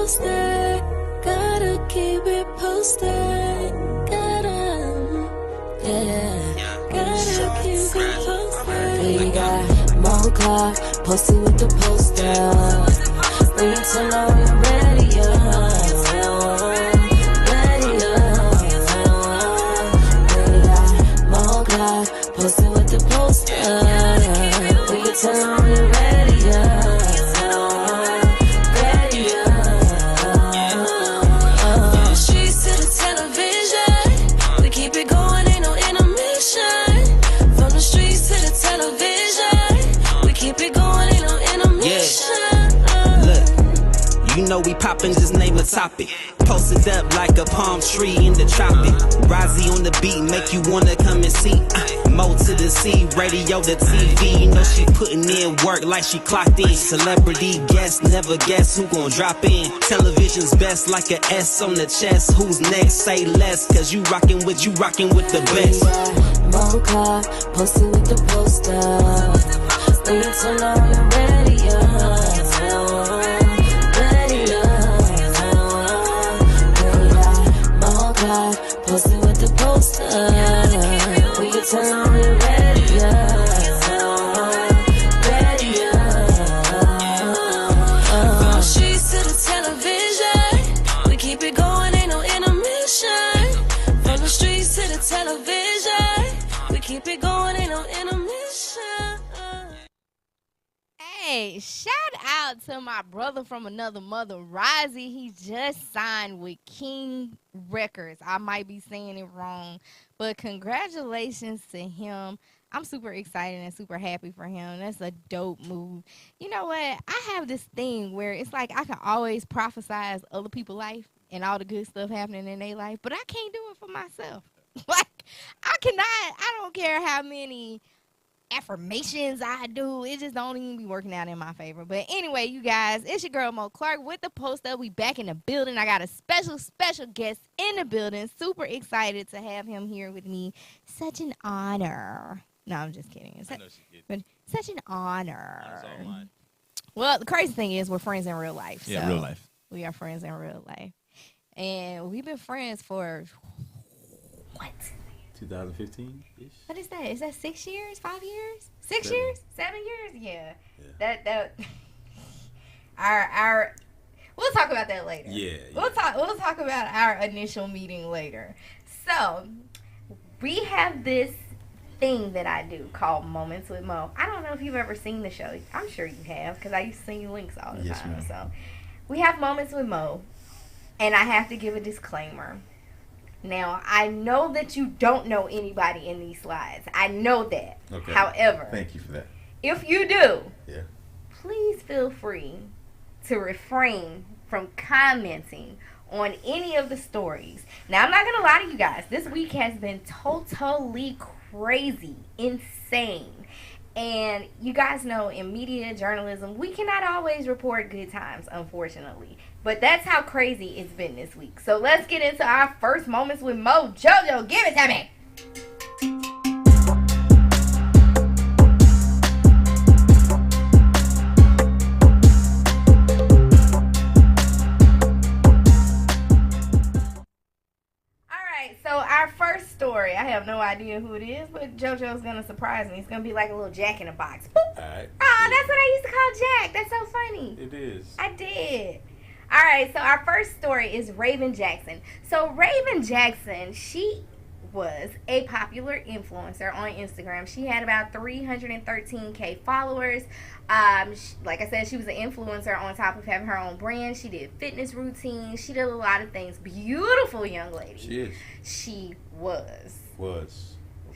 posted. Gotta keep it posted. Gotta keep it posted. We got Mocha posted with the poster. Bring it to know you're ready, posted with the poster. We can tell when you're ready, From the streets to the television, we keep it going, ain't no intermission. From the streets to the television, we keep it going, ain't no intermission. Look, you know we poppin', just name a topic. Posted up like a palm tree in the tropic. Rozzy on the beat, make you wanna come and see. Mo to the C, radio to TV. You know she putting in work like she clocked in. Celebrity guest, never guess who gon' drop in. Television's best like a S on the chest. Who's next? Say less, cause you rockin' with the best. Mocha, posted with the poster. Bring it to know you're ready, posted with the poster. We can tell when you're ready, From the streets to the television, we keep it going, ain't no intermission. From the streets to the television, we keep it going, ain't no intermission. Hey, shout out to my brother from another mother, Rozzy. He just signed with King Records. I might be saying it wrong, but congratulations to him. I'm super excited and super happy for him. That's a dope move. You know what? I have this thing where it's like I can always prophesize other people's life and all the good stuff happening in their life, but I can't do it for myself. Like, I don't care how many affirmations I do, it just don't even be working out in my favor. But anyway, you guys, it's your girl Mo Clark with the poster. We back in the building. I got a special guest in the building. Super excited to have him here with me. Such an honor. No, I'm just kidding. But such an honor. Well, the crazy thing is we're friends in real life. Yeah, so real life. We are friends in real life. And we've been friends for what? 2015-ish. What is that? Is that 6 years? 5 years? 6 years? 7 years? Yeah. That our we'll talk about that later. Yeah. We'll talk about our initial meeting later. So we have this thing that I do called Moments with Mo. I don't know if you've ever seen the show. I'm sure you have, because I used to send you links all the time. Ma'am. So we have Moments with Mo, and I have to give a disclaimer. Now, I know that you don't know anybody in these slides. I know that. Okay. However, Thank you for that. if you do, Yeah. please feel free to refrain from commenting on any of the stories. Now, I'm not going to lie to you guys. This week has been totally crazy, insane. And you guys know in media journalism, we cannot always report good times, unfortunately. But that's how crazy it's been this week. So let's get into our first Moments with Mo. JoJo, give it to me. So our first story, I have no idea who it is, but JoJo's going to surprise me. It's going to be like a little Jack in a box. Boop. All right. Oh, that's what I used to call Jack. That's so funny. It is. I did. All right, so our first story is Raven Jackson. So Raven Jackson, she was a popular influencer on Instagram. She had about 313K followers. Like I said, she was an influencer on top of having her own brand. She did fitness routines. She did a lot of things. Beautiful young lady. She is. She was. Okay.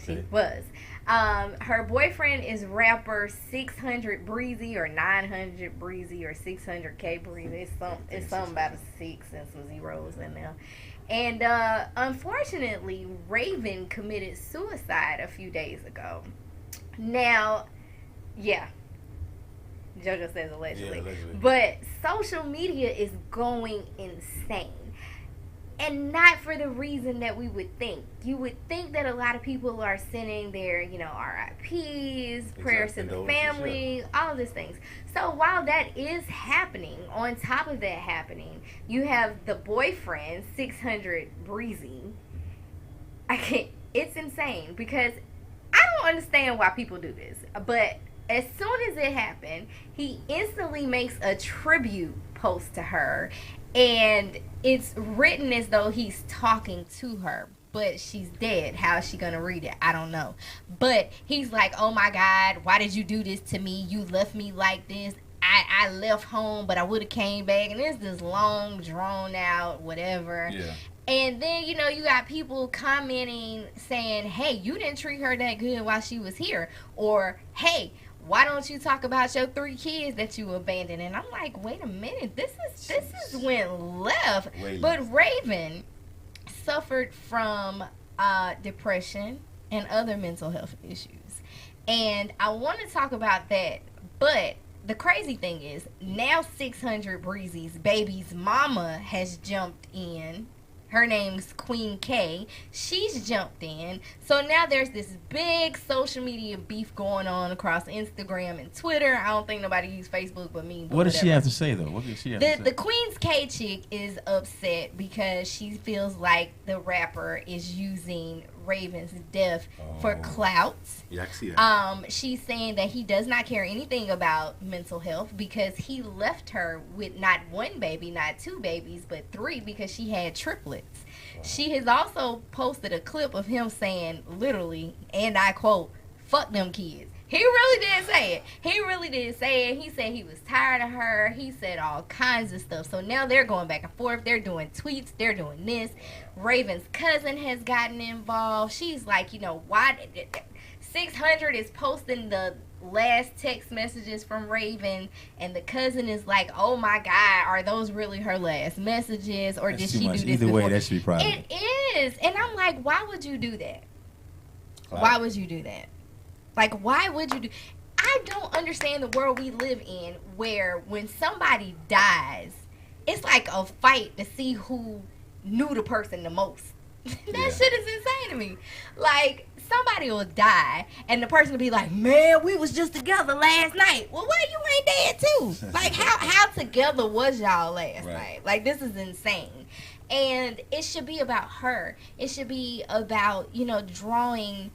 She was. Her boyfriend is rapper 600 Breezy or 900 Breezy or 600K Breezy. It's something about a 6 and some zeros in there. And unfortunately, Raven committed suicide a few days ago. Now, yeah. JoJo says allegedly. Yeah, allegedly. But social media is going insane. And not for the reason that we would think. You would think that a lot of people are sending their, RIPs, prayers to the family, all of these things. So while that is happening, on top of that happening, you have the boyfriend, 600 Breezy. It's insane because I don't understand why people do this. But as soon as it happened, he instantly makes a tribute post to her. And it's written as though he's talking to her, but she's dead. How is she going to read it? I don't know. But he's like, oh my God, why did you do this to me? You left me like this. I left home, but I would have came back. And it's this long, drawn out, whatever. Yeah. And then, you got people commenting saying, hey, you didn't treat her that good while she was here. Or, hey, why don't you talk about your 3 kids that you abandoned? And I'm like, wait a minute, this is went left. But Raven suffered from depression and other mental health issues. And I want to talk about that. But the crazy thing is, now 600 Breezy's baby's mama has jumped in. Her name's Queen K. She's jumped in. So now there's this big social media beef going on across Instagram and Twitter. I don't think nobody uses Facebook but me. But what does she have to say, though? What does she have to say? The Queen's K chick is upset because she feels like the rapper is using Raven's death for clout. Yeah, I can see that. She's saying that he does not care anything about mental health because he left her with not 1 baby, not 2 babies, but 3 because she had triplets. Wow. She has also posted a clip of him saying, literally, and I quote, fuck them kids. He really did say it. He said he was tired of her. He said all kinds of stuff. So now they're going back and forth. They're doing tweets. They're doing this. Raven's cousin has gotten involved. She's like, why 600 is posting the last text messages from Raven, and the cousin is like, oh my God, are those really her last messages, or did she do this Either before? way, that should be private. It is. And I'm like, why would you do that? Why would you do that? Like, why would you do... I don't understand the world we live in where when somebody dies, it's like a fight to see who knew the person the most. That shit is insane to me. Like, somebody will die, and the person will be like, man, we was just together last night. Well, why you ain't dead too? Like, how together was y'all last night? Like, this is insane. And it should be about her. It should be about, drawing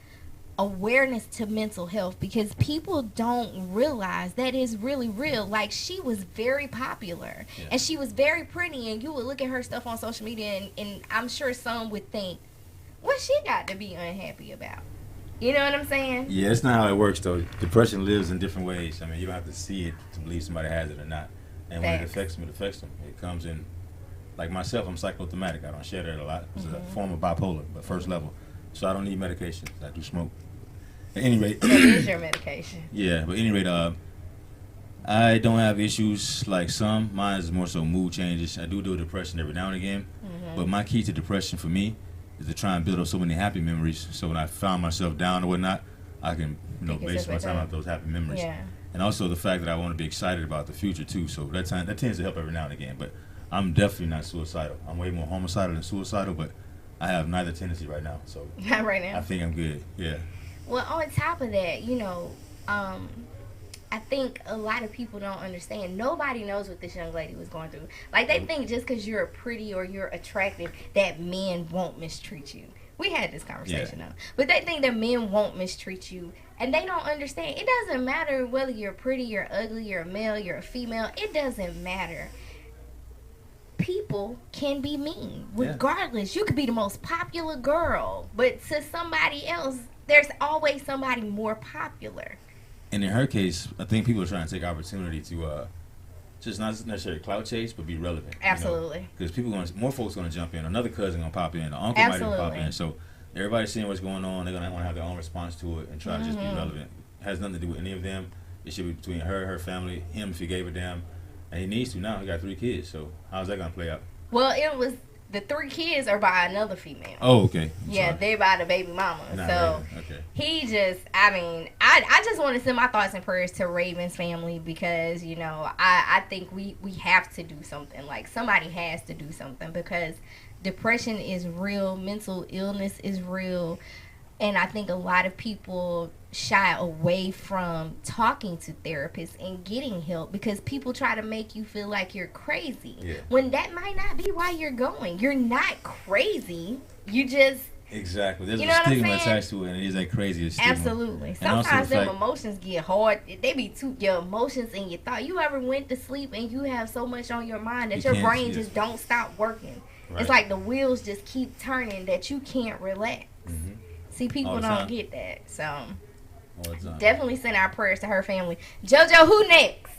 awareness to mental health, because people don't realize that is really real. Like, she was very popular and she was very pretty, and you would look at her stuff on social media and I'm sure some would think, what she got to be unhappy about? You know what I'm saying? Yeah, it's not how it works, though. Depression lives in different ways. I mean, you don't have to see it to believe somebody has it or not. And when it affects them, it affects them. It comes in, like myself, I'm psychothematic. I don't share that a lot. It's a form of bipolar, but first level. So I don't need medication. I do smoke. At any rate, that is your medication. Yeah, but at any rate, I don't have issues like some. Mine is more so mood changes. I do depression every now and again, but my key to depression for me is to try and build up so many happy memories. So when I found myself down or whatnot, I can base my time on those happy memories. Yeah. And also the fact that I want to be excited about the future too. So that tends to help every now and again. But I'm definitely not suicidal. I'm way more homicidal than suicidal, but I have neither tendency right now. So not right now. I think I'm good. Yeah. Well, on top of that, I think a lot of people don't understand. Nobody knows what this young lady was going through. Like, they think just because you're pretty or you're attractive that men won't mistreat you. We had this conversation, though. But they think that men won't mistreat you, and they don't understand. It doesn't matter whether you're pretty, you're ugly, you're a male, you're a female. It doesn't matter. People can be mean, regardless. You could be the most popular girl, but to somebody else, there's always somebody more popular. And in her case, I think people are trying to take opportunity to just not necessarily clout chase, but be relevant. Absolutely. Because more folks going to jump in. Another cousin going to pop in. An uncle might even pop in. So everybody's seeing what's going on. They're going to want to have their own response to it and try to just be relevant. It has nothing to do with any of them. It should be between her family, him if he gave a damn. And he needs to now. He got 3 kids. So how's that going to play out? Well, it was... The 3 kids are by another female. Oh, okay. They're by the baby mama. He just, I just want to send my thoughts and prayers to Raven's family, because, I think we have to do something. Like, somebody has to do something, because depression is real, mental illness is real, and I think a lot of people shy away from talking to therapists and getting help because people try to make you feel like you're crazy. Yeah. When that might not be why you're going. You're not crazy. You just... Exactly. There's You know a what I'm stigma saying? attached to it, and it is that crazy stigma. Absolutely. And also Sometimes the them fact- emotions get hard. They be too... Your emotions and your thought. You ever went to sleep and you have so much on your mind that You your can't brain see it. just don't stop working. Right. It's like the wheels just keep turning that you can't relax. Mhm. See, people All the don't time. get that. So... All the time. Definitely send our prayers to her family. JoJo, who next?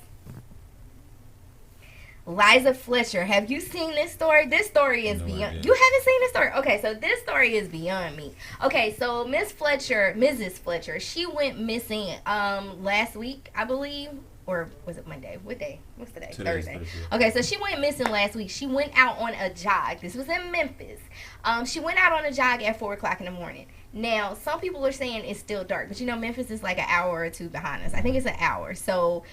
Liza Fletcher. Have you seen this story? This story is No beyond... idea. You haven't seen this story? Okay, so this story is beyond me. Okay, so Mrs. Fletcher, she went missing last week, I believe. Or was it Monday? What day? What's today? Today's Thursday. Thursday. Okay, so she went missing last week. She went out on a jog. This was in Memphis. She went out on a jog at 4 o'clock in the morning. Now, some people are saying it's still dark, but you know, Memphis is like an hour or two behind us. I think it's an hour. So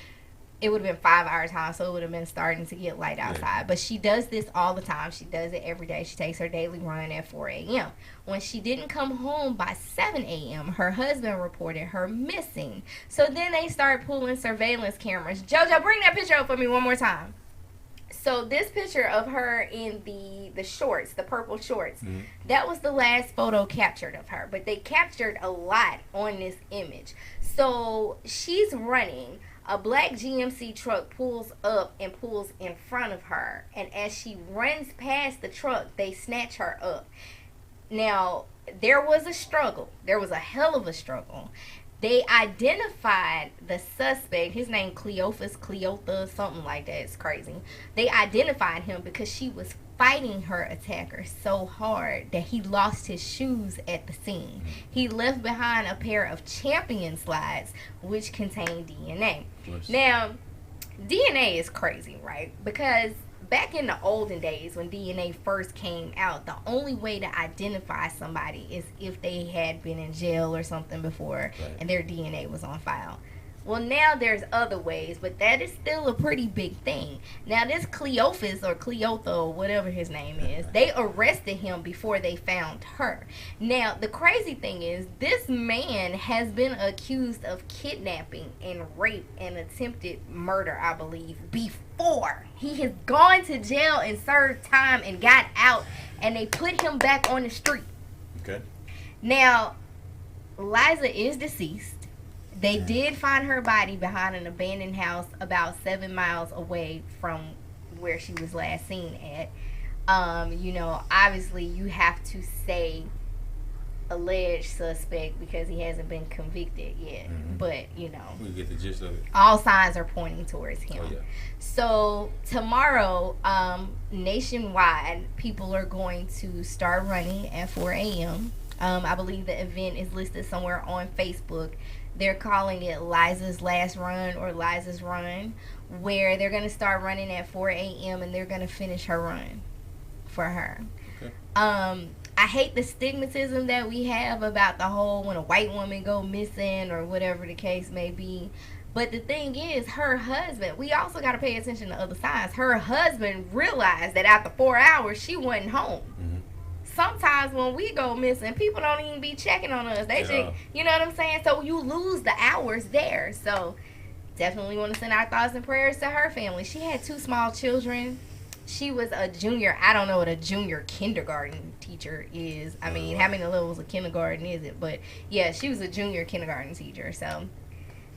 it would have been 5 hour time, so it would have been starting to get light outside. Yeah. But she does this all the time. She does it every day. She takes her daily run at 4 a.m. When she didn't come home by 7 a.m., her husband reported her missing. So then they start pulling surveillance cameras. JoJo, bring that picture up for me one more time. So this picture of her in the shorts, the purple shorts, that was the last photo captured of her. But they captured a lot on this image. So she's running. A black GMC truck pulls up and pulls in front of her. And as she runs past the truck, they snatch her up. Now, there was a struggle. There was a hell of a struggle. They identified the suspect. His name Cleotha, something like that. It's crazy. They identified him because she was fighting her attacker so hard that he lost his shoes at the scene. He left behind a pair of Champion slides, which contained DNA. Now, DNA is crazy, right? Because back in the olden days when DNA first came out, the only way to identify somebody is if they had been in jail or something before, Right. and their DNA was on file. Well, now there's other ways, but that is still a pretty big thing. Now, this Cleophas or Cleotha or whatever his name is, they arrested him before they found her. Now, the crazy thing is, this man has been accused of kidnapping and rape and attempted murder, I believe, before. He has gone to jail and served time and got out, and they put him back on the street. Okay. Now, Liza is deceased. They did find her body behind an abandoned house about 7 miles away from where she was last seen at. You know, obviously you have to say alleged suspect because he hasn't been convicted yet. But, you know, We get the gist of it. all signs are pointing towards him. Oh, yeah. So tomorrow, nationwide, people are going to start running at 4 a.m. I believe the event is listed somewhere on Facebook. They're calling it Liza's Last Run or Liza's Run, where they're going to start running at 4 a.m. and they're going to finish her run for her. Okay. I hate the stigmatism that we have about the whole when a white woman go missing or whatever the case may be. But the thing is, her husband, we also got to pay attention to other sides. Her husband realized that after 4 hours, she wasn't home. Sometimes when we go missing, people don't even be checking on us. They Yeah. just, you know what I'm saying? So you lose the hours there. So definitely want to send our thoughts and prayers to her family. She had 2 small children. She was a junior. I don't know what a junior kindergarten teacher is. I mean, how many levels of kindergarten is it? But yeah, she was a junior kindergarten teacher. So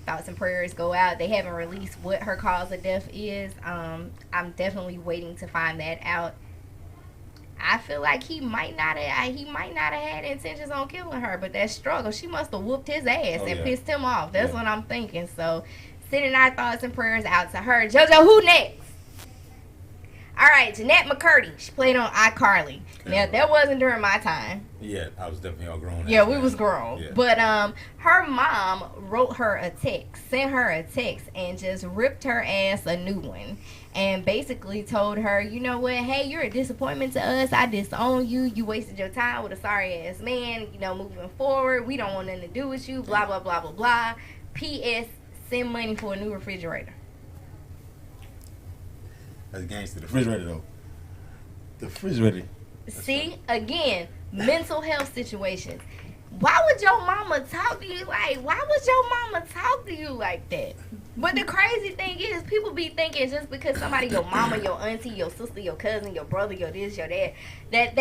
thoughts and prayers go out. They haven't released what her cause of death is. I'm definitely waiting to find that out. I feel like he might not have had intentions on killing her, but that struggle, she must have whooped his ass and pissed him off. That's what I'm thinking. So, sending our thoughts and prayers out to her. JoJo, who next? All right, Jeanette McCurdy. She played on iCarly. Okay. Now, that wasn't during my time. Yeah, I was definitely all grown. Yeah, we was grown. Yeah. But her mom wrote her a text, sent her a text, and just ripped her ass a new one. And basically told her, you know what, hey, you're a disappointment to us. I disown you. You wasted your time with a sorry-ass man. You know, moving forward, we don't want nothing to do with you, blah, blah, blah, blah, blah. P.S. Send money for a new refrigerator. That's gangster. The refrigerator, though. The refrigerator. See, again, mental health situations. Why would your mama talk to you like that? But the crazy thing is, people be thinking just because somebody, your mama, your auntie, your sister, your cousin, your brother, your this, your that, that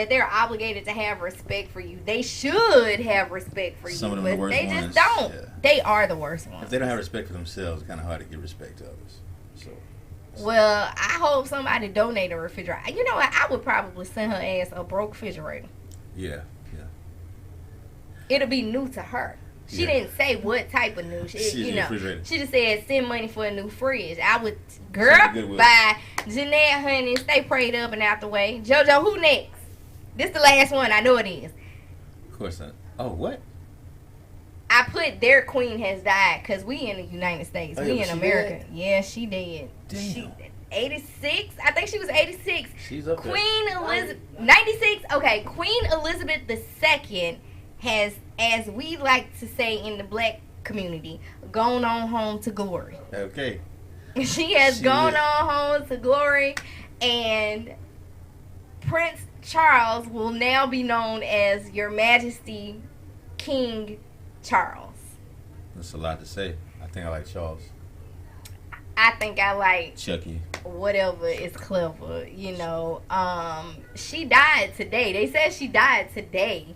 they're obligated to have respect for you. They should have respect for Some you, of them but the worst they ones. just don't. Yeah. They are the worst ones. If they don't have respect for themselves, it's kind of hard to give respect to others. So. Well, I hope somebody donate a refrigerator. You know what? I would probably send her ass a broke refrigerator. Yeah. It'll be new to her. She didn't say what type of new. She just said send money for a new fridge. I would, girl, buy Jeanette, honey, stay prayed up and out the way. JoJo, who next? This the last one. I know it is. Of course not. Oh, what? I put their queen has died because we in the United States. Oh, we yeah, in she America. dead? Yeah, she did. Damn. She 86. I think she was 86. She's up there. Queen Elizabeth 96. Okay, Queen Elizabeth II has, as we like to say in the black community, gone on home to glory. Okay. She has gone on home to glory, and Prince Charles will now be known as Your Majesty King Charles. That's a lot to say. I think I like Charles. I think I like Chucky. whatever is clever, you know. She died today. They said she died today.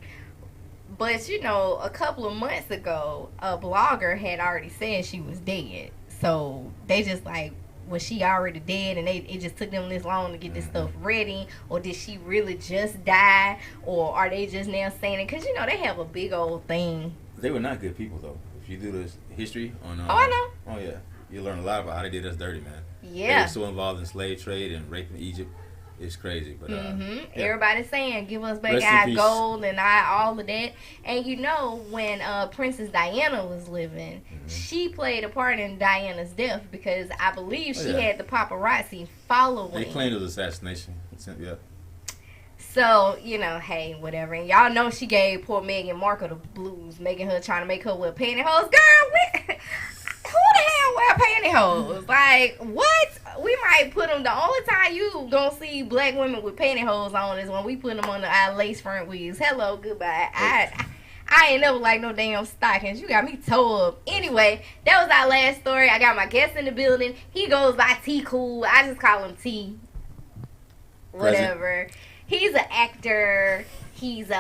But, you know, a couple of months ago, a blogger had already said she was dead. So they just like, was she already dead and it just took them this long to get this stuff ready? Or did she really just die? Or are they just now saying it? Because, you know, they have a big old thing. They were not good people, though. If you do this history on... Oh, I know. Oh, yeah. You learn a lot about how they did us dirty, man. Yeah. They were so involved in slave trade and raping Egypt. It's crazy, but yeah. Everybody's saying give us back Rest in our peace. gold and all of that. And you know, when Princess Diana was living, she played a part in Diana's death because I believe she had the paparazzi following. They claimed it was assassination. Yeah. So, you know, hey, whatever. And y'all know she gave poor Meghan Markle the blues, making her trying to make her wear pantyhose. Girl, who the hell wear pantyhose? Like, what? We might put them, the only time you gonna see black women with pantyhose on is when we put them on our lace front wigs. Hello, goodbye. I ain't never like no damn stockings. You got me tore up. Anyway, that was our last story. I got my guest in the building. He goes by T Cool. I just call him T. Whatever. He's an actor. He's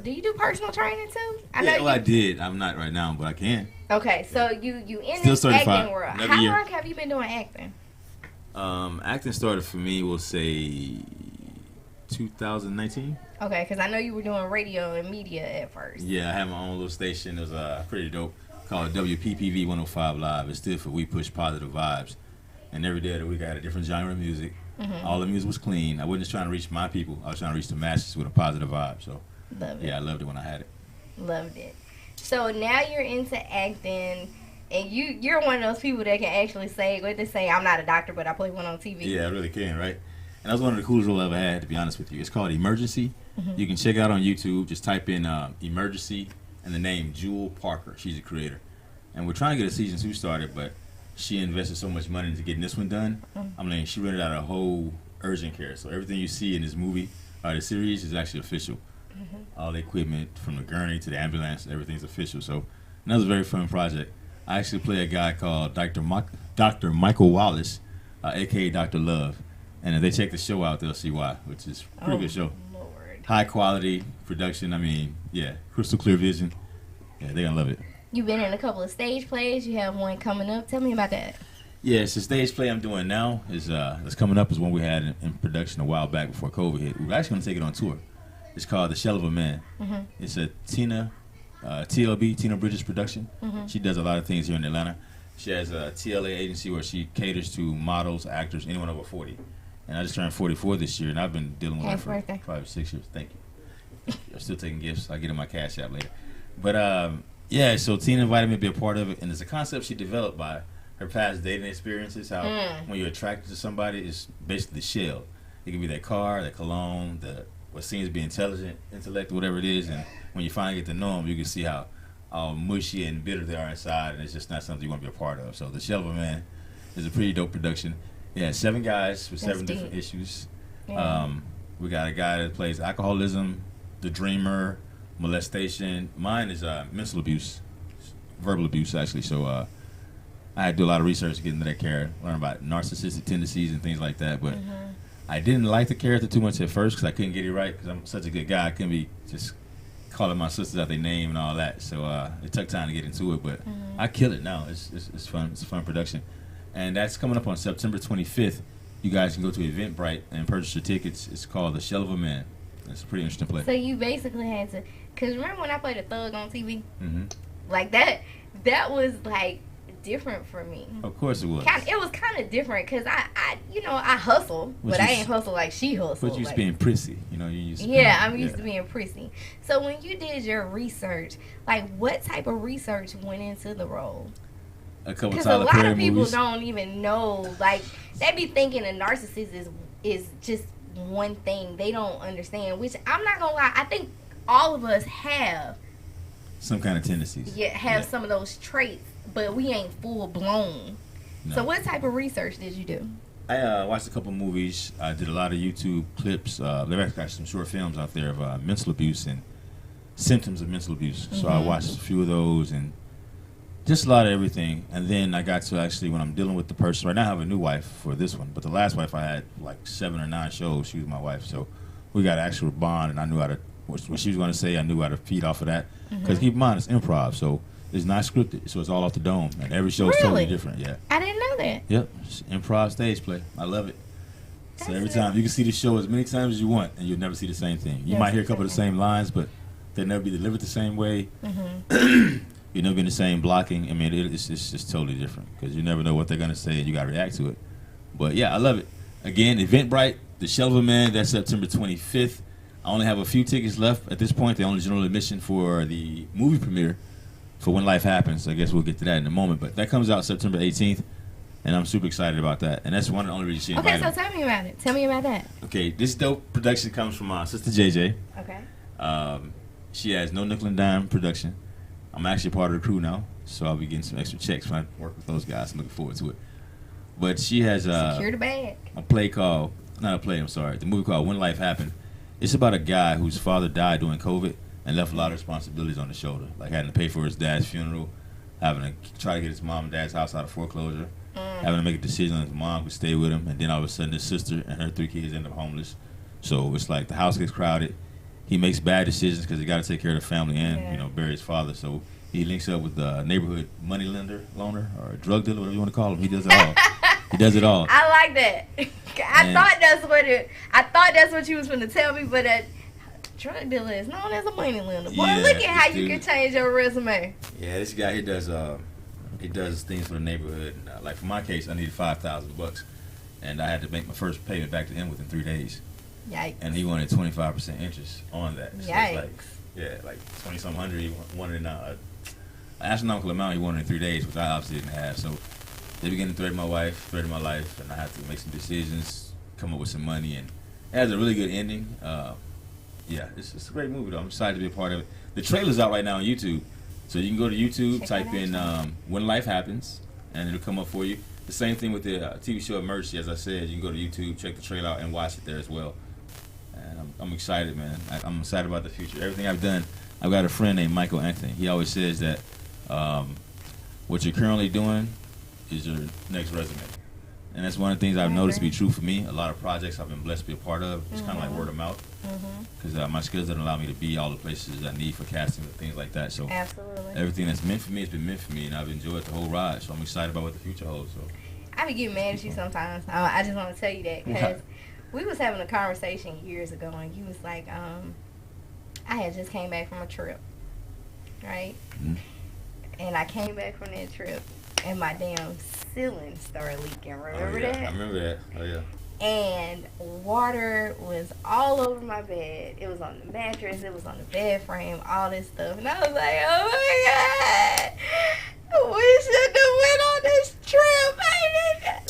do you do personal training too? I did. I'm not right now, but I can. Okay, so you in Still this certified. acting world. Another How year. long have you been doing acting? Acting started for me, we'll say 2019. Okay, because I know you were doing radio and media at first. Yeah, I had my own little station. It was pretty dope, called WPPV 105 Live. It stood for We Push Positive Vibes. And every day of the week I had a different genre of music. All the music was clean. I wasn't just trying to reach my people. I was trying to reach the masses with a positive vibe. So, Love it. yeah, I loved it when I had it. Loved it. So now you're into acting, and you're one of those people that can actually say, what they say, I'm not a doctor, but I play one on TV. Yeah, I really can, right? And that was one of the coolest roles I ever had, to be honest with you. It's called Emergency. You can check it out on YouTube. Just type in Emergency and the name Jewel Parker. She's the creator. And we're trying to get a season 2 started, but she invested so much money into getting this one done. I mean, she rented out a whole urgent care. So everything you see in this movie, the series, is actually official. All the equipment, from the gurney to the ambulance, everything's official. So that was a very fun project. I actually play a guy called Dr. Michael Wallace, a.k.a. Dr. Love. And if they check the show out, they'll see why, which is a pretty good show. Lord. High quality production. I mean, yeah, crystal clear vision. Yeah, they're going to love it. You've been in a couple of stage plays. You have one coming up. Tell me about that. Yeah, it's a stage play I'm doing now. That's coming up is one we had in production a while back before COVID hit. We're actually going to take it on tour. It's called The Shell of a Man. It's a TLB, Tina Bridges production. She does a lot of things here in Atlanta. She has a TLA agency where she caters to models, actors, anyone over 40. And I just turned 44 this year, and I've been dealing with her for probably 6 years. Thank you. I'm still taking gifts. I'll get in my cash app later. But, yeah, so Tina invited me to be a part of it, and it's a concept she developed by her past dating experiences, how when you're attracted to somebody, it's basically the shell. It can be their car, their cologne, what seems to be intelligent, intellect, whatever it is, and when you finally get to know them, you can see how mushy and bitter they are inside, and it's just not something you want to be a part of. So The Shell of a Man is a pretty dope production. Yeah, 7 guys with 7 different issues. We got a guy that plays alcoholism, the dreamer, molestation. Mine is mental abuse, verbal abuse actually. So I had to do a lot of research to get into that character, learn about narcissistic tendencies and things like that. But I didn't like the character too much at first because I couldn't get it right because I'm such a good guy. I couldn't be just calling my sisters out their name and all that. So it took time to get into it, but I kill it now. It's fun. It's a fun production. And that's coming up on September 25th. You guys can go to Eventbrite and purchase your tickets. It's called The Shell of a Man. It's a pretty interesting play. So you basically had to, because remember when I played a thug on TV? Like that was like different for me. Of course it was. It was kind of different because I hustle, but I ain't hustle like she hustled. But you used to being prissy, you know. I'm used to being prissy. So when you did your research, like what type of research went into the role? A couple Because a lot of people don't even know. Like they be thinking a narcissist is just one thing. They don't understand. Which I'm not gonna lie. I think all of us have some kind of tendencies. Some of those traits, but we ain't full blown. No. So what type of research did you do? I watched a couple movies. I did a lot of YouTube clips. They've actually got some short films out there of mental abuse and symptoms of mental abuse. So I watched a few of those and just a lot of everything. And then I got to actually, when I'm dealing with the person, right now I have a new wife for this one, but the last wife I had like 7 or 9 shows, she was my wife. So we got an actual bond, and I knew how to, what she was going to say, I knew how to feed off of that. Because keep in mind, it's improv, so it's not scripted, so it's all off the dome. And every show is totally different, I didn't know that. Yep, it's improv stage play. I love it. So every time, you can see the show as many times as you want, and you'll never see the same thing. You might hear a couple of the same lines, but they'll never be delivered the same way. You're never in the same blocking. I mean, it's just totally different because you never know what they're going to say and you got to react to it. But yeah, I love it. Again, Eventbrite, The Shell of a Man, that's September 25th. I only have a few tickets left at this point. The only general admission for the movie premiere for When Life Happens. I guess we'll get to that in a moment. But that comes out September 18th, and I'm super excited about that. And that's one of the only reasons she invited me. Okay, so tell me about it. Tell me about that. Okay, this dope production comes from my sister JJ. Okay. She has No Nickel and Dime production. I'm actually part of the crew now, so I'll be getting some extra checks when I work with those guys. I'm looking forward to it. But she has secure the bag. A play called, not a play, I'm sorry, the movie called When Life Happened. It's about a guy whose father died during COVID and left a lot of responsibilities on his shoulder, like having to pay for his dad's funeral, having to try to get his mom and dad's house out of foreclosure, having to make a decision on his mom could stay with him, and then all of a sudden his sister and her 3 kids end up homeless. So it's like the house gets crowded. He makes bad decisions because he got to take care of the family and bury his father. So he links up with the neighborhood money loaner, or a drug dealer, whatever you want to call him. He does it all. He does it all. I like that. I thought that's what you was going to tell me, but a drug dealer is known as a money lender. Boy, look at how you can change your resume. Yeah, this guy, he does things for the neighborhood. Like for my case, I needed $5,000, and I had to make my first payment back to him within 3 days. Yikes. And he wanted 25% interest on that. So Yikes. it's like 20-something hundred. He wanted an astronomical amount he wanted in 3 days, which I obviously didn't have. So they began to threaten my wife, threaten my life, and I had to make some decisions, come up with some money, and it has a really good ending. It's a great movie though. I'm excited to be a part of it. The trailer's out right now on YouTube, so you can go to YouTube, type in When Life Happens, and it'll come up for you. The same thing with the TV show Emergency. As I said, you can go to YouTube, check the trailer out, and watch it there as well. And I'm excited, man. I'm excited about the future. Everything I've done, I've got a friend named Michael Anthony. He always says that what you're currently doing is your next resume. And that's one of the things I've noticed to be true for me. A lot of projects I've been blessed to be a part of. It's kind of like word of mouth. Because my skills don't allow me to be all the places I need for casting and things like that. So everything that's meant for me has been meant for me, and I've enjoyed the whole ride. So I'm excited about what the future holds. So I be getting mad at you sometimes. I just want to tell you that because we was having a conversation years ago, and you was like, I had just came back from a trip, right? And I came back from that trip, and my damn ceiling started leaking. Remember that? I remember that. Oh, yeah. And water was all over my bed. It was on the mattress. It was on the bed frame. All this stuff. And I was like, oh, my God. We should have went on this trip.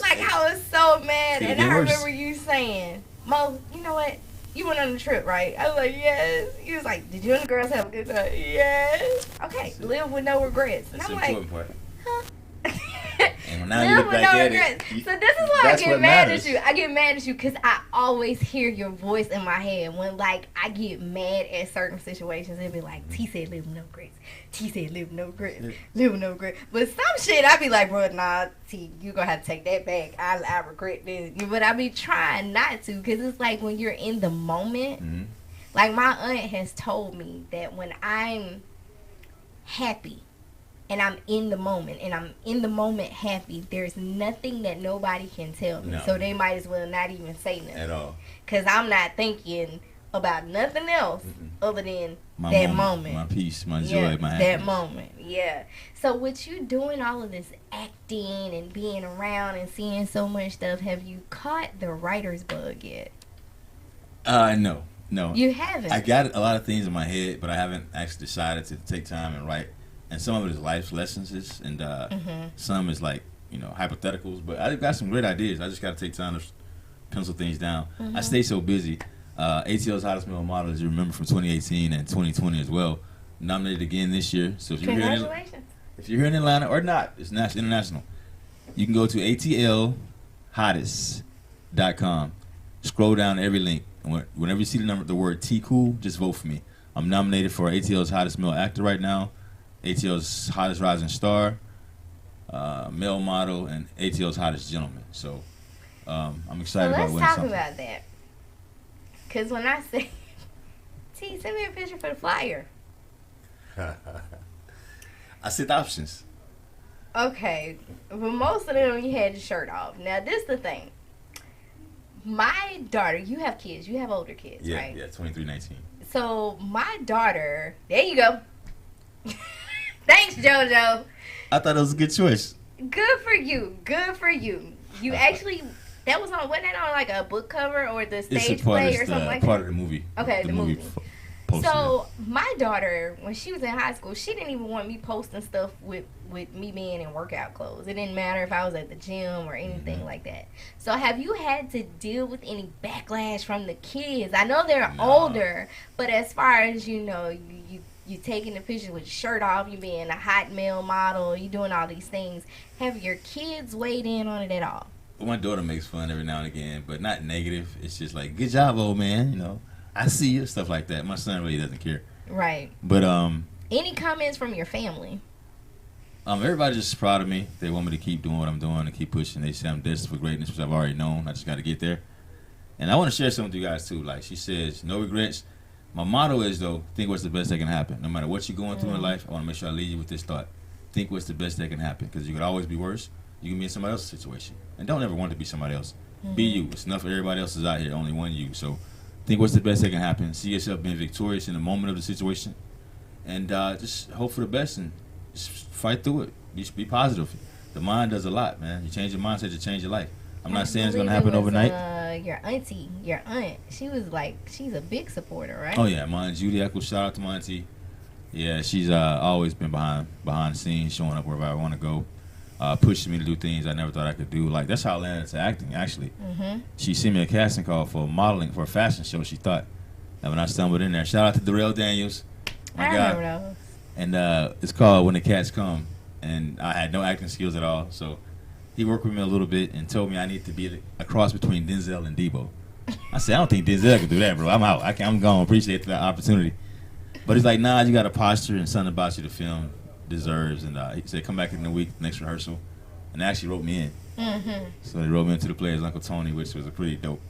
Like, I was so mad. And I remember you saying, Mo, you know what? You went on the trip, right? I was like, yes. He was like, did you and the girls have a good time? Yes. Okay, live with no regrets. And That's I'm the like, important part. huh? And Now you Live look with back no at regrets. it. So this is why I That's get what mad matters. at you. I get mad at you because I always hear your voice in my head when, like, I get mad at certain situations. It'd be like, T said live with no regrets. T said live with no regrets. Live with no regrets. But some shit, I be like, bro, nah, T, you gonna have to take that back. I regret this. But I be trying not to because it's like when you're in the moment. Mm-hmm. Like, my aunt has told me that when I'm happy and I'm in the moment and I'm in the moment happy, there's nothing that nobody can tell me. No. So they might as well not even say nothing. At all. Because I'm not thinking about nothing else other than My that moment. My peace, my Yeah, joy, my that happiness. moment. Yeah. So with you doing all of this acting and being around and seeing so much stuff, have you caught the writer's bug yet? No. You haven't. I got a lot of things in my head, but I haven't actually decided to take time and write. And some of it is life lessons, and some is like, hypotheticals. But I got some great ideas. I just got to take time to pencil things down. I stay so busy. ATL's Hottest Male Model, as you remember, from 2018 and 2020 as well, nominated again this year. So if you're here in Atlanta or not, it's international. You can go to atlhottest.com. Scroll down every link. Whenever you see the word T Cool, just vote for me. I'm nominated for ATL's Hottest Male Actor right now, ATL's Hottest Rising Star, Male Model, and ATL's Hottest Gentleman. So I'm excited about winning something. Let's talk about that. Because when I say, T, send me a picture for the flyer. I said options. Okay. But most of them, you had your shirt off. Now, this is the thing. My daughter, you have kids. You have older kids, right? Yeah, 23-19. So, my daughter, there you go. Thanks, JoJo. I thought it was a good choice. Good for you. Good for you. You actually, that was on, wasn't that on like a book cover or the stage play or something like that? Part of the movie. Okay, the movie. Posted So, my daughter, when she was in high school, she didn't even want me posting stuff with me being in workout clothes. It didn't matter if I was at the gym or anything like that. So, have you had to deal with any backlash from the kids? I know they're older, but as far as, you taking the pictures with your shirt off, you being a hot male model, you doing all these things. Have your kids weighed in on it at all? My daughter makes fun every now and again, but not negative. It's just like, good job, old man, I see you, stuff like that. My son really doesn't care. Right. But any comments from your family? Everybody's just proud of me. They want me to keep doing what I'm doing and keep pushing. They say I'm destined for greatness, which I've already known. I just got to get there. And I want to share something with you guys too. Like she says, no regrets. My motto is though, think what's the best that can happen. No matter what you're going through in life, I want to make sure I leave you with this thought. Think what's the best that can happen, because you could always be worse. You can be in somebody else's situation, and don't ever want to be somebody else. Be you. It's enough. Everybody else is out here. Only one you. So. Think what's the best that can happen. See yourself being victorious in the moment of the situation, and just hope for the best and just fight through it. Be positive. The mind does a lot, man. You change your mindset, you change your life. I'm not saying it's going to happen overnight. Your aunt, she was like, she's a big supporter, right? Oh, yeah. My Aunt Judy Eccles, shout out to my auntie. Yeah, she's always been behind the scenes, showing up wherever I want to go. Pushing me to do things I never thought I could do. Like, that's how I landed into acting, actually. She sent me a casting call for modeling for a fashion show, she thought. And when I stumbled in there, shout out to Darrell Daniels. I remember those. And it's called When the Cats Come. And I had no acting skills at all. So he worked with me a little bit and told me I need to be a cross between Denzel and Debo. I said, I don't think Denzel can do that, bro. I'm out. I'm going to appreciate the opportunity. But he's like, nah, you got a posture and something about you to film deserves. And he said, come back in the week, next rehearsal. And they actually wrote me in. So they wrote me into the play as Uncle Tony, which was a pretty dope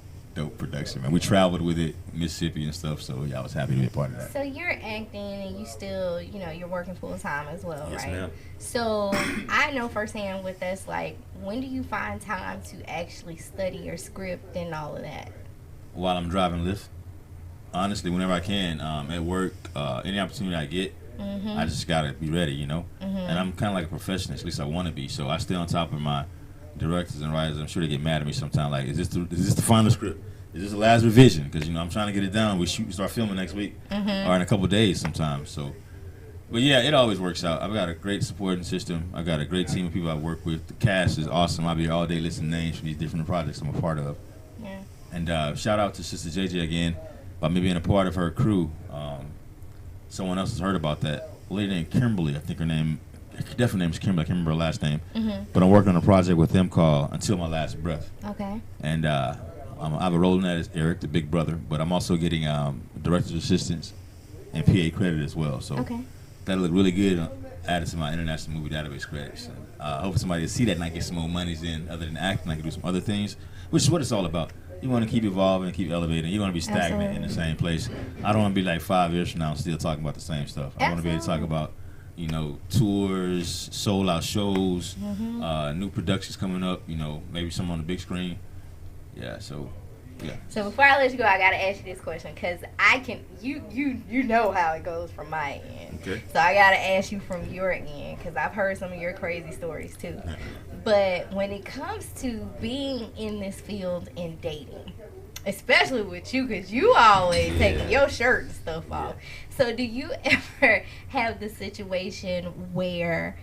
production, man. We traveled with it, Mississippi and stuff, so yeah, I was happy to be a part of that. So you're acting and you still, you're working full time as well, yes, right? Ma'am. So I know firsthand with us, like, when do you find time to actually study your script and all of that? While I'm driving Lyft. Honestly, whenever I can, at work, any opportunity I get, I just gotta be ready, And I'm kind of like a professional, at least I want to be. So I stay on top of my directors and writers. I'm sure they get mad at me sometimes. Like, is this the final script? Is this the last revision? Because I'm trying to get it down. We start filming next week or in a couple of days sometimes. So, but yeah, it always works out. I've got a great supporting system. I've got a great team of people I work with. The cast is awesome. I'll be here all day listening to names from these different projects I'm a part of. Yeah. And shout out to Sister JJ again by me being a part of her crew. Someone else has heard about that. A lady named Kimberly, I think her name definitely name is Kimberly. I can't remember her last name. But I'm working on a project with them called Until My Last Breath. Okay. And I have a role in that as Eric, the big brother. But I'm also getting director's assistance and PA credit as well. So that'll look really good added to my international movie database credits. Hopefully somebody will see that and I get some more monies in other than acting. I can do some other things, which is what it's all about. You want to keep evolving, keep elevating. You want to be stagnant in the same place. I don't want to be like 5 years from now still talking about the same stuff. I want to be able to talk about, you know, tours, sold out shows, new productions coming up, you know, maybe some on the big screen. Yeah, so, yeah. So before I let you go, I got to ask you this question because you know how it goes from my end. Okay. So I got to ask you from your end because I've heard some of your crazy stories too. But when it comes to being in this field and dating, especially with you, because you always taking your shirt and stuff off. So do you ever have the situation where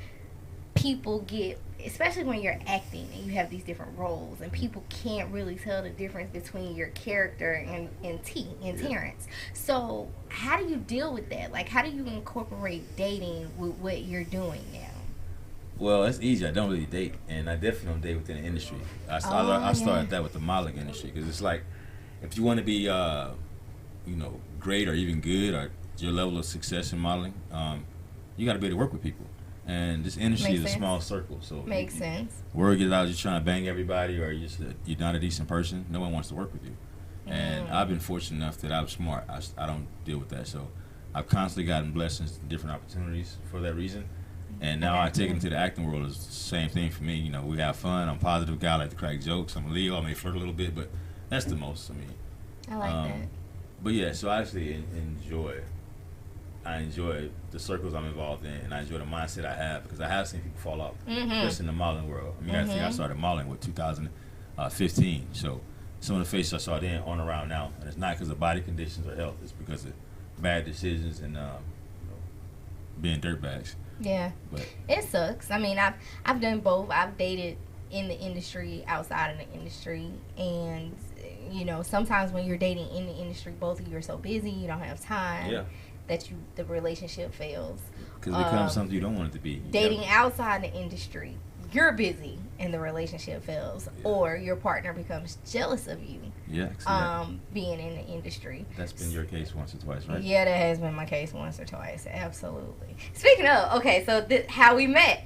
people get, especially when you're acting and you have these different roles, and people can't really tell the difference between your character and Terrence? So how do you deal with that? Like, how do you incorporate dating with what you're doing now? Well, it's easy. I don't really date, and I definitely don't date within the industry. I started that with the modeling industry because it's like, if you want to be, you know, great or even good, or your level of success in modeling, you got to be able to work with people. And this industry is a small circle, so Makes sense. Word gets out, you're trying to bang everybody, or you're not a decent person. No one wants to work with you. And I've been fortunate enough that I'm smart. I don't deal with that, so I've constantly gotten blessings, different opportunities for that reason. And now I take it into the acting world. It's the same thing for me. You know, we have fun. I'm a positive guy. I like to crack jokes. I'm a Leo. I may flirt a little bit, but that's the most. I mean, I like that. But yeah, so I actually enjoy the circles I'm involved in, and I enjoy the mindset I have because I have seen people fall off, especially in the modeling world. I mean, I think I started modeling with 2015. So some of the faces I saw then on around now, and it's not because of body conditions or health. It's because of bad decisions and being dirtbags. Yeah, but it sucks. I mean, I've done both. I've dated in the industry, outside of the industry, and you know, sometimes when you're dating in the industry, both of you are so busy, you don't have time that the relationship fails. Because it becomes something you don't want it to be. Dating outside the industry, you're busy and the relationship fails, or your partner becomes jealous of you. Being in the industry. That's been your case once or twice, right? Yeah, that has been my case once or twice. Absolutely. Speaking of, okay, so how we met.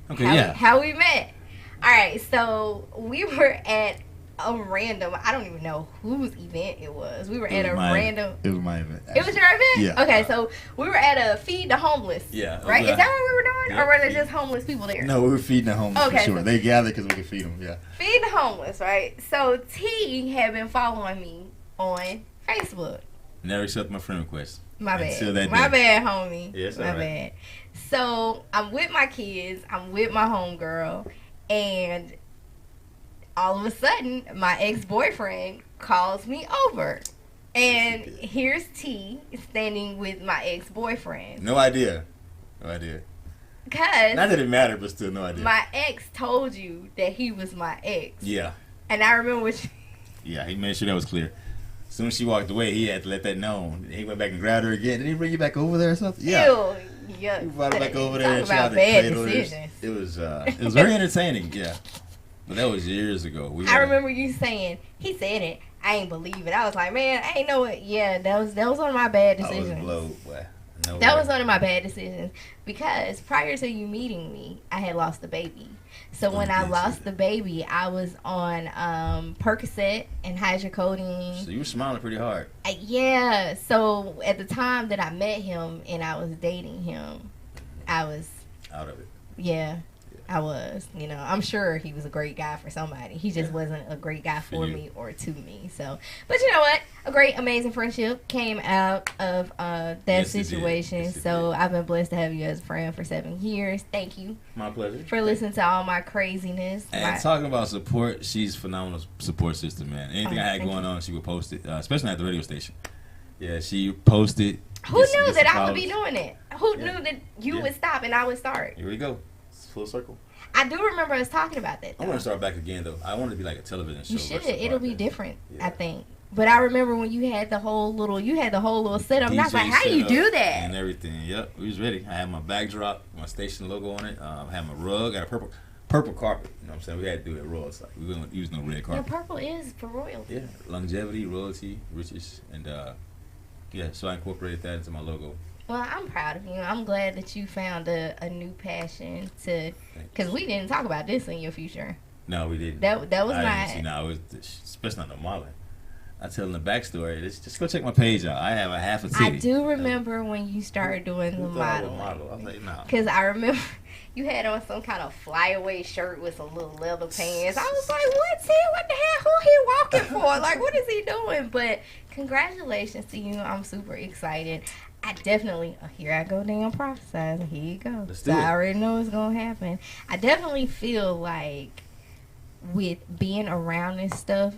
How we met. All right, so we were at a random, I don't even know whose event it was. We were at a random. It was my event. Actually. It was your event? Yeah. Okay, so we were at a Feed the Homeless. Yeah. Right? Is that what we were doing? Or were there just homeless people there? No, we were feeding the homeless for sure. They gathered because we could feed them, Feed the homeless, right? So T had been following me on Facebook. Never accepted my friend request. My bad. My bad, homie. Yes, my bad. So I'm with my kids. I'm with my homegirl. And all of a sudden, my ex-boyfriend calls me over. And here's T standing with my ex-boyfriend. No idea. Because not that it mattered, but still no idea. My ex told you that he was my ex. Yeah. And I remember yeah, he made sure that was clear. As soon as she walked away, he had to let that know. He went back and grabbed her again. Did he bring you back over there or something? Yeah. Ew, yuck. He brought her back over there and tried to bad cradle decisions. It was very entertaining, yeah. But that was years ago. I remember you saying, he said it, I ain't believe it. I was like, man, I ain't know it. Yeah, that was one of my bad decisions. I was blowed, boy. No that way. was one of my bad decisions because prior to you meeting me, I had lost the baby. So when I lost the baby, I was on Percocet and hydrocodone. So you were smiling pretty hard. Yeah. So at the time that I met him and I was dating him, I was out of it. Yeah. I was, you know, I'm sure he was a great guy for somebody. He just wasn't a great guy for me or to me. So, but you know what? A great, amazing friendship came out of that situation. So I've been blessed to have you as a friend for 7 years. Thank you. My pleasure. For listening to all my craziness. And talking about support, she's a phenomenal support system, man. Anything I had going on, she would post it, especially at the radio station. Yeah, she posted. Who knew that I would be doing it? Who knew that you would stop and I would start? Here we go. Full circle. I do remember us talking about that, though. I want to start back again, though. I want to be like a television show. You should. It'll be different, I think. But I remember when you had the whole little setup. And I was like, how do you do that? And everything. Yep, we was ready. I had my backdrop, my station logo on it. I had my rug. I had a purple carpet. You know what I'm saying? We had to do it raw. It's like we wouldn't use no red carpet. Yeah, purple is for royalty. Yeah, longevity, royalty, riches, and yeah. So I incorporated that into my logo. Well, I'm proud of you. I'm glad that you found a new passion to, because we didn't talk about this in your future. No, we didn't. That was it was especially not the modeling. I tell them the backstory. Just go check my page out. I have a half a titty. I do remember when you started doing the modeling. I was like, no. Because I remember you had on some kind of flyaway shirt with some little leather pants. I was like, what's he? What the hell? Who he walking for? Like, what is he doing? But congratulations to you. I'm super excited. I definitely, here I go damn prophesizing. Here you go. Let's do it. I already know it's going to happen. I definitely feel like with being around this stuff,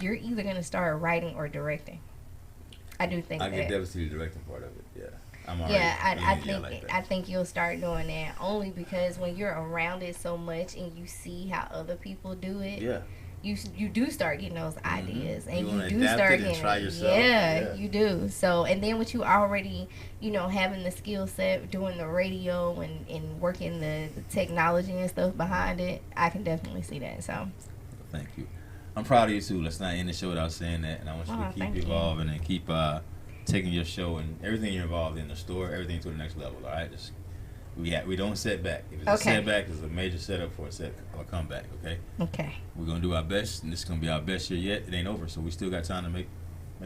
you're either going to start writing or directing. I do think I that. can definitely see the directing part of it, yeah. I think you'll start doing that only because when you're around it so much and you see how other people do it, yeah. You do start getting those ideas, and you do adapt start it and getting try yourself. yeah, you do. So, and then with you already, having the skill set, doing the radio and working the technology and stuff behind it, I can definitely see that. So, thank you. I'm proud of you too. Let's not end the show without saying that, and I want you to keep evolving and keep taking your show and everything you're involved in the store, everything to the next level. All right, just we don't set back. If it's a setback, it's a major setup for a comeback. Okay. Okay. We're gonna do our best, and this is gonna be our best year yet. It ain't over, so we still got time to make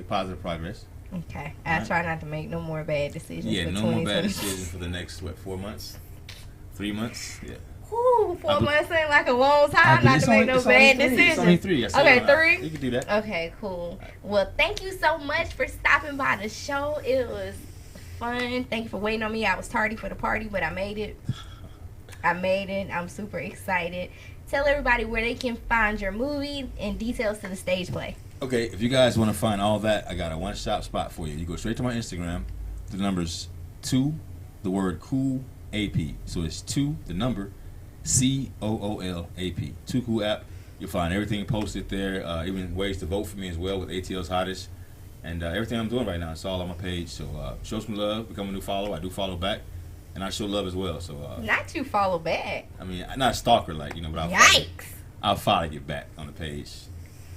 positive progress. Okay. I try not to make no more bad decisions. Yeah, no more bad decisions for the next 4 months, 3 months. Yeah. Ooh, 4 months ain't like a long time not to make no bad decisions. It's only 3. Okay, 3. You can do that. Okay, cool. Well, thank you so much for stopping by the show. It was fun. Thank you for waiting on me. I was tardy for the party, but I made it. I'm super excited. Tell everybody where they can find your movie and details to the stage play. Okay, if you guys want to find all that, I got a one-stop spot for you. You go straight to my Instagram. The number's 2, the word cool AP. So it's 2, the number COOLAP. 2 Cool app. You'll find everything posted there. Even ways to vote for me as well with ATL's Hottest. And everything I'm doing right now, it's all on my page. So show some love, become a new follower. I do follow back, and I show love as well. So not you follow back. I mean, not a stalker but I'll follow you back on the page.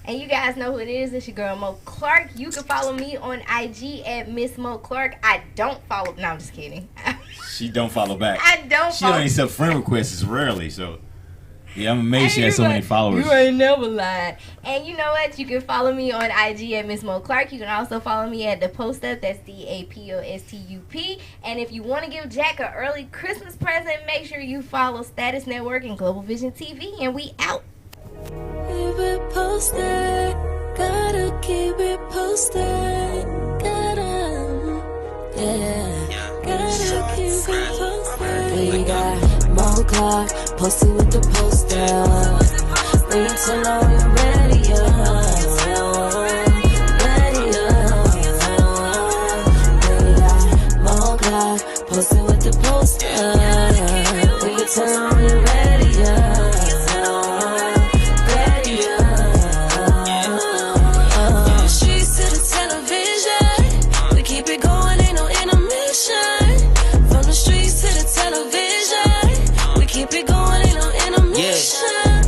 And you guys know who it is. It's your girl Mo Clark. You can follow me on IG at Miss Mo Clark. I don't follow. No, I'm just kidding. She don't follow back. She follow. don't accept friend requests rarely. So. Yeah, I'm amazed she has so many followers. You ain't never lied. And you know what? You can follow me on IG at Miss Mo Clark. You can also follow me at DaPost. That's DaPostup. And if you want to give Jack an early Christmas present, make sure you follow Status Network and Global Vision TV. And we out. Keep it posted. Gotta keep it posted. Gotta keep it posted. We got Mo Clark posted with the poster. Wait till all you're ready, We got Mo Clark posted with the poster. Wait till all you're ready, From the streets to the television, we keep it going, ain't no intermission. From the streets to the television, we keep it going, ain't no intermission.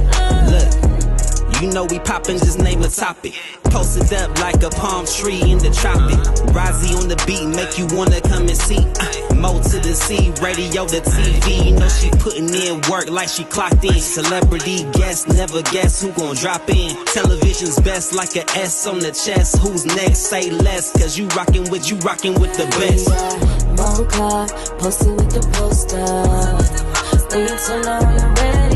Look, you know we poppin', just name a topic. Posted up like a palm tree in the tropic. Rozzy on the beat, make you wanna come and see. Mo to the C, radio to TV. You know she putting in work like she clocked in. Celebrity guest, never guess who gon' drop in. Television's best like a S on the chest. Who's next? Say less, cause you rockin' with the best. Mo Clark posted with the poster. Wait till all you're ready.